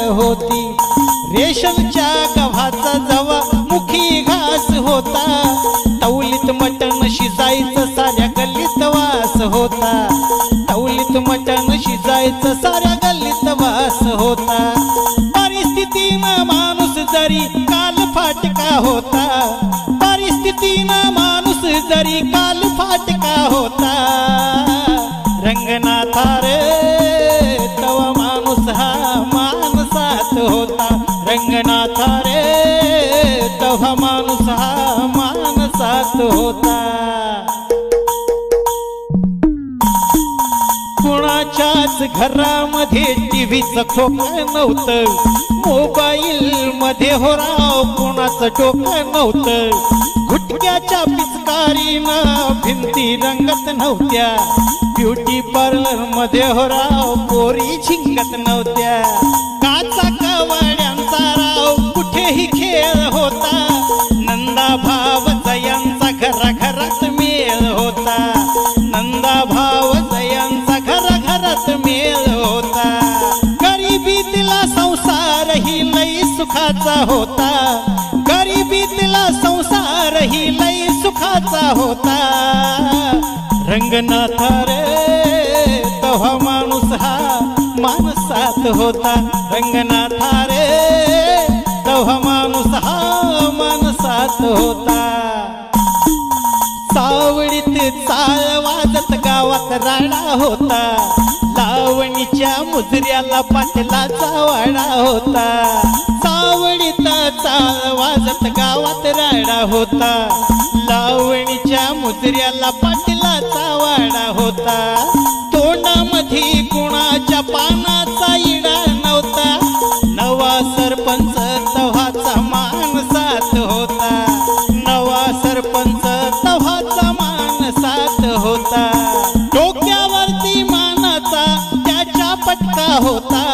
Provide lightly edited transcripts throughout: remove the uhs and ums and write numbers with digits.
होती, रेशमच्या गव्हाचा जवा मुखी घास होता, तवलीत मटण शिजायचं साऱ्या गल्लीत वास होता, तवलीत मटण शिजायचं साऱ्या गल्लीत वास होता। परिस्थितीनं माणूस जरी काल फाटका होता, परिस्थितीनं माणूस जरी काल फाटका होता, रंगनाथा रे तवा माणूस हा माणसात होता, रंगनाथा रे तवा माणूस हा माणसात होता। कुणाच्याच घरामध्ये टीव्हीचं खोकं नव्हतं, मोबाईल मध्ये हो राव कुणाचं डोकं नव्हतं, गुटख्याच्या पिचकारीनं भिंती रंगत नव्हत्या, ब्युटी पार्लर मध्ये हो राव पोरी झिंगत नव्हत्या, काचा कवाड्यांचा राव कुठेही खेळ होता, नंदा भाव जयांचा घराघरात मेळ होता, नंदा भाव जयांचा घराघरात मेळ होता। गरिबीतला संसार ही लई सुखाचा होता, गरिबीतला संसार ही लई सुखाचा होता, रंगनाथा रे तवा माणूस हा माणसात होता, रंगनाथा रे तवा माणूस हा माणसात होता। सावळीत चाळ वाजत गावात राडा होता, लावणीच्या मुजऱ्याला पाटलाचा वाडा होता, सावळीत चाळ वाजत गावात राडा होता, लावणीच्या मुजऱ्याला पाटलाचा वाडा होता, तोंडामध्ये कुणाच्या पानाचा इडा नव्हता, नवा सरपंच तव्हाचा माणसात होता, नवा सरपंच तव्हाचा माणसात होता, डोक्यावरती मानाचा त्याच्या पटका होता,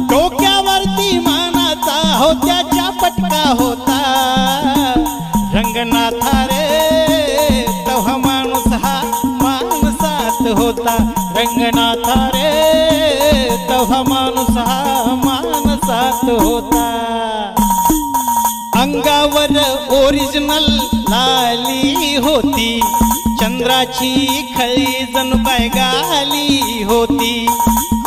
डोक्यावरती मानाचा हो त्याच्या पटका होता, रंगनाथा रे तव्हा माणूस हा माणसात होता, रंगनाथा रे तव्हा माणूस हा माणसात होता। अंगावर ओरिजिनल लाली होती, चंद्राची खळी जणू काय गाली होती,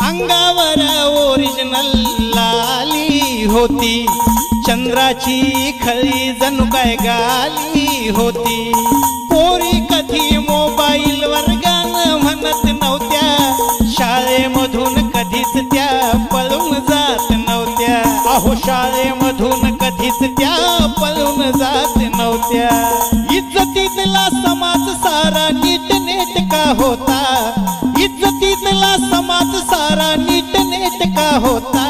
अंगावर ओरिजिनल लाली होती, चंद्राची खळी जणू काय गाली होती, पोरी कधी मोबाईल वर गाणं म्हणत नव्हत्या, शाळेमधून कधीच त्या पळून जात नव्हत्या, अहो शाळेमधून कधीच त्या पळून जात नव्हत्या, इज्जतीतला समाज सारा नीटनेटका होता, इज्जतीतला समाज सारा नीटनेटका होता,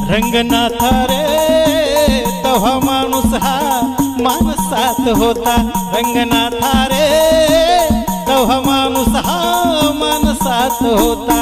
रंगनाथा रे तव्हा माणूस हा माणसात होता, रंगनाथा रे तव्हा माणूस हा माणसात होता।